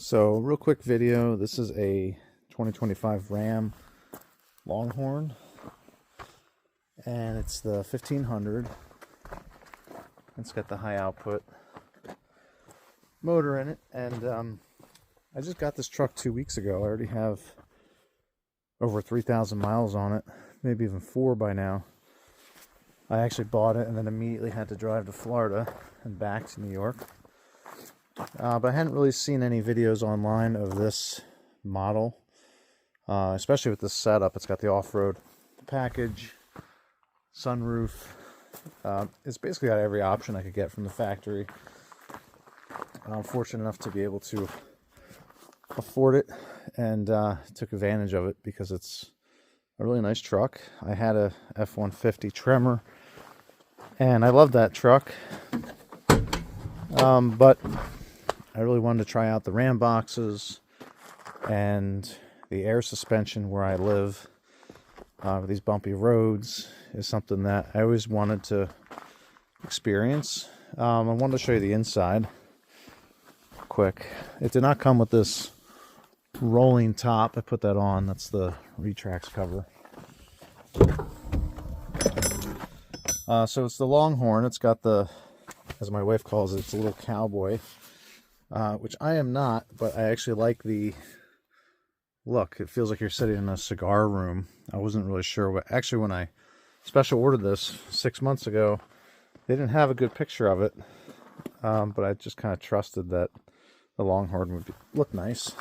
So, real quick video. This is a 2025 Ram Longhorn, and it's the 1500. It's got the high output motor in it, and I just got this truck 2 weeks ago. I already have over 3,000 miles on it, maybe even 4 by now. I actually bought it and then immediately had to drive to Florida and back to New York. But I hadn't really seen any videos online of this model, especially with this setup. It's got the off-road package, sunroof. It's basically got every option I could get from the factory. I'm fortunate enough to be able to afford it and took advantage of it because it's a really nice truck. I had a F-150 Tremor and I love that truck, but I really wanted to try out the Ram boxes and the air suspension where I live. These bumpy roads is something that I always wanted to experience. I wanted to show you the inside quick. It did not come with this rolling top. I put that on. That's the Retrax cover. So it's the Longhorn. It's got the, as my wife calls it, it's a little cowboy. Which I am not, but I actually like the look. It feels like you're sitting in a cigar room. I wasn't really sure what, actually when I special ordered this 6 months ago, they didn't have a good picture of it, but I just kind of trusted that the Longhorn would look nice.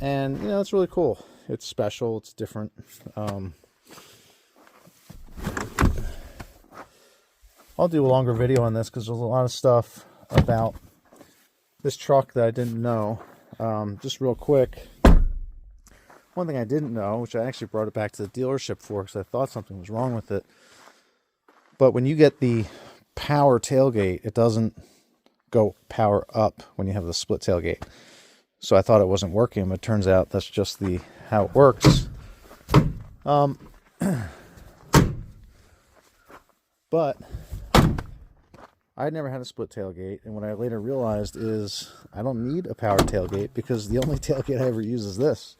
And, you know, it's really cool. It's special, it's different. I'll do a longer video on this because there's a lot of stuff about this truck that I didn't know. Just real quick, one thing I didn't know, which I actually brought it back to the dealership for because I thought something was wrong with it, but when you get the power tailgate, it doesn't go power up when you have the split tailgate. So I thought it wasn't working, but it turns out that's just how it works. But I'd never had a split tailgate, and what I later realized is I don't need a power tailgate because the only tailgate I ever use is this.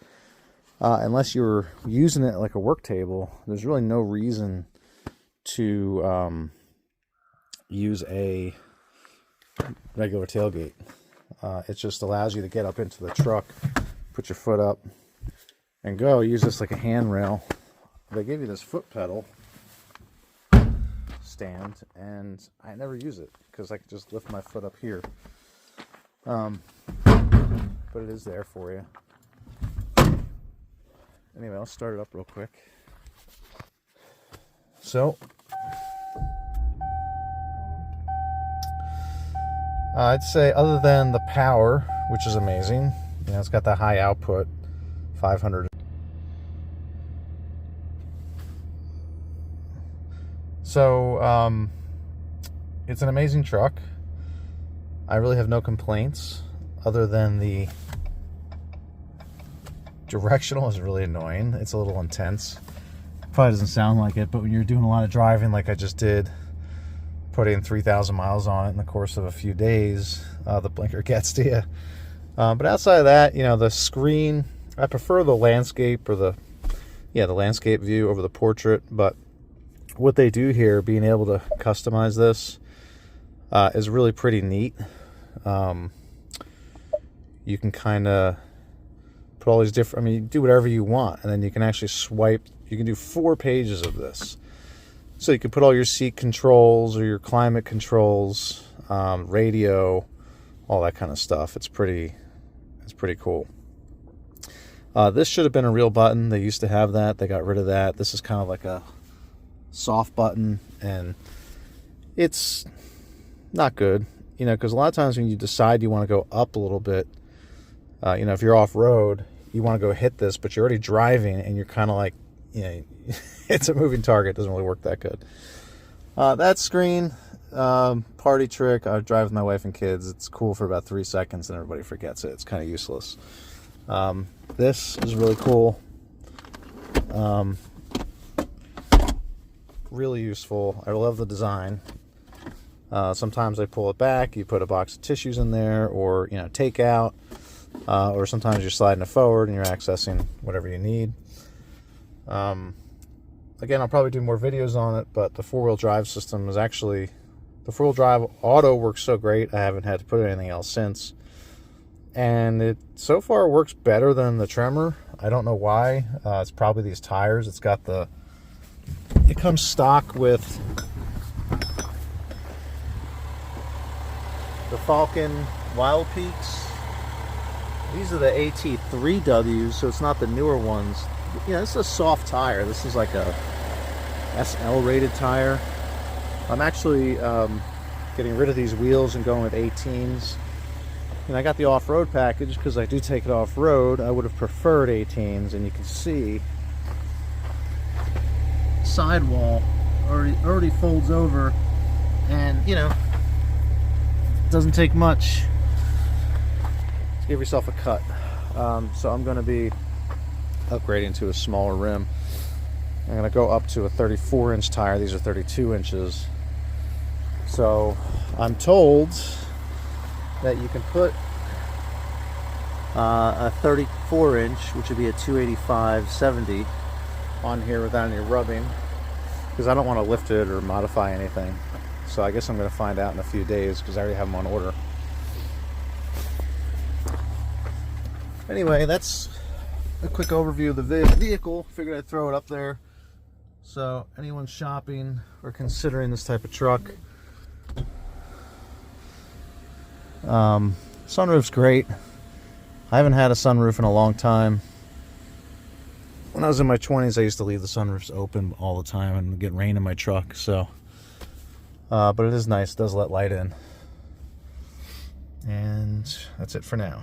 Unless you're using it like a work table, there's really no reason to use a regular tailgate. It just allows you to get up into the truck, put your foot up, and go. Use this like a handrail. They give you this foot pedal stand, and I never use it because I can just lift my foot up here. But it is there for you. Anyway, I'll start it up real quick. So I'd say other than the power, which is amazing, you know, it's got the high output, 500. So, it's an amazing truck. I really have no complaints other than the directional is really annoying. It's a little intense. Probably doesn't sound like it, but when you're doing a lot of driving like I just did, putting 3,000 miles on it in the course of a few days, the blinker gets to you. But outside of that, you know, the screen, I prefer the landscape or the landscape view over the portrait, but what they do here, being able to customize this, is really pretty neat. You can kind of put all these different, I mean, you do whatever you want, and then you can actually swipe. You can do 4 pages of this. So you can put all your seat controls or your climate controls, radio, all that kind of stuff. It's pretty cool. This should have been a real button. They used to have that. They got rid of that. This is kind of like a soft button, and it's not good, you know, because a lot of times when you decide you want to go up a little bit, you know, if you're off-road, you want to go hit this, but you're already driving and you're kind of like, you know, it's a moving target. It doesn't really work that good. That screen, party trick. I drive with my wife and kids. It's cool for about 3 seconds and everybody forgets it. It's kind of useless. This is really cool. Really useful. I love the design. Sometimes I pull it back, you put a box of tissues in there, or, you know, take out, or sometimes you're sliding it forward and you're accessing whatever you need. Again, I'll probably do more videos on it, but the four-wheel drive system is actually, the four-wheel drive auto works so great, I haven't had to put anything else since. And it so far works better than the Tremor. I don't know why. It's probably these tires. It's got the, it comes stock with the Falcon Wild Peaks. These are the AT3Ws, so it's not the newer ones. You know, this is a soft tire. This is like a SL rated tire. I'm actually getting rid of these wheels and going with 18s. And I got the off-road package because I do take it off-road. I would have preferred 18s, and you can see sidewall already folds over, and you know, it doesn't take much to give yourself a cut. So I'm going to be upgrading to a smaller rim. I'm going to go up to a 34-inch tire. These are 32 inches. So I'm told that you can put a 34-inch, which would be a 285/70, on here without any rubbing, because I don't want to lift it or modify anything. So I guess I'm going to find out in a few days, because I already have them on order. Anyway, that's a quick overview of the vehicle. Figured I'd throw it up there. So anyone shopping or considering this type of truck, sunroof's great. I haven't had a sunroof in a long time. When I was in my 20s, I used to leave the sunroofs open all the time and get rain in my truck. So, but it is nice. It does let light in. And that's it for now.